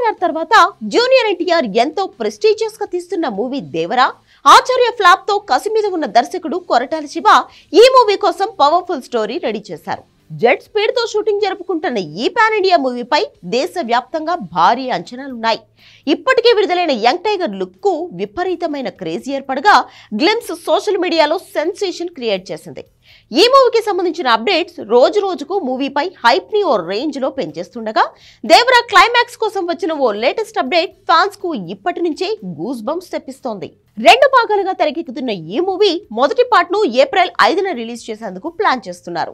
RRR తర్వాత junior NTR ఎంతో prestigious గా తీస్తున్న మూవీ దేవరా ఆచార్య ఫ్లాప్ తో కసి మీద ఉన్న దర్శకుడు కొరటాల శివ ఈ మూవీ కోసం పవర్ఫుల్ స్టోరీ రెడీ చేశారు. జెట్ స్పీడ్ తో షూటింగ్ జరుపుకుంటున్న ఈ పాన్ ఇండియా మూవీపై దేశవ్యాప్తంగా భారీ అంచనాలున్నాయి. ఇప్పటికే విడుదలైన యంగ్ టైగర్ లుక్ కు విపరీతమైన క్రేజీ ఏర్పడగా గ్లిమ్స్ సోషల్ మీడియాలో సెన్సేషన్ క్రియేట్ చేసింది. ఈ మూవీకి సంబంధించిన అప్డేట్స్ రోజు రోజుకు మూవీపై హైప్ ని ఓ రేంజ్ లో పెంచేస్తుండగా దేవరా క్లైమాక్స్ కోసం వచ్చిన ఓ లేటెస్ట్ అప్డేట్ ఫ్యాన్స్ కు ఇప్పటి నుంచే గూస్ బంప్స్ తెప్పిస్తోంది. 2 భాగాలుగా తెరకెక్కుతున్న ఈ మూవీ మొదటి పార్ట్ ను ఏప్రిల్ 5న రిలీజ్ చేసేందుకు ప్లాన్ చేస్తున్నారు.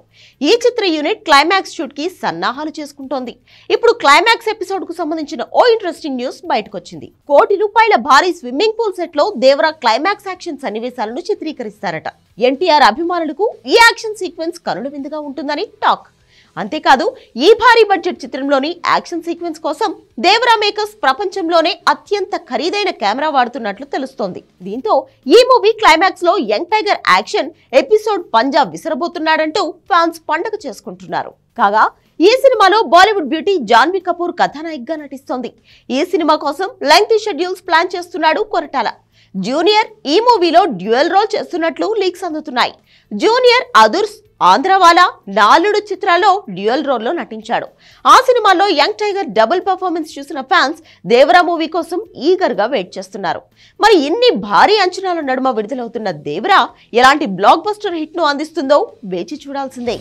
ఈ చిత్ర యూనిట్ క్లైమాక్స్ షూట్ కి సన్నాహాలు చేసుకుంటోంది. ఇప్పుడు క్లైమాక్స్ ఎపిసోడ్ కు సంబంధించిన ఓ ఇంట్రెస్టింగ్ న్యూస్ బయటకొచ్చింది. ₹1 కోటి భారీ స్విమ్మింగ్ పూల్ సెట్ లో దేవరా క్లైమాక్స్ యాక్షన్ సన్నివేశాలను చిత్రీకరిస్తారట. ఎన్టీఆర్ అభిమానులకు ఈ యాక్షన్ సీక్వెన్స్ కనుల విందుగా ఉంటుందని టాక్. అంతేకాదు ఈ భారీ బడ్జెట్ చిత్రంలోని యాక్షన్ సీక్వెన్స్ కోసం దేవరా మేకర్స్ ప్రపంచంలోనే అత్యంత ఖరీదైన కెమెరా వాడుతున్నట్లు తెలుస్తోంది. దీంతో ఈ మూవీ క్లైమాక్స్ లో యంగ్ టైగర్ యాక్షన్ ఎపిసోడ్ పంజాబ్ విసరబోతున్నాడంటూ ఫ్యాన్స్ పండగ చేసుకుంటున్నారు. కాగా ఈ సినిమాలో బాలీవుడ్ బ్యూటీ జాన్వీ కపూర్ కథానాయికగా నటిస్తోంది. ఈ సినిమా కోసం లెంగ్తీ షెడ్యూల్స్ ప్లాన్ చేస్తున్నాడు కొరటాల. జూనియర్ ఈ మూవీలో డ్యూయల్ రోల్ చేస్తున్నట్లు లీక్స్ అందుతున్నాయి. జూనియర్ అదుర్స్, ఆంధ్రవాలా, నాలుడు చిత్రాల్లో డ్యూయల్ రోల్లో నటించాడు. ఆ సినిమాలో యంగ్ టైగర్ డబుల్ పర్ఫార్మెన్స్ చూసిన ఫ్యాన్స్ దేవరా మూవీ కోసం ఈగర్ గా వెయిట్ చేస్తున్నారు. మరి ఇన్ని భారీ అంచనాల నడుమ విడుదలవుతున్న దేవరా ఎలాంటి బ్లాక్ బస్టర్ హిట్ ను అందిస్తుందో వేచి చూడాల్సిందే.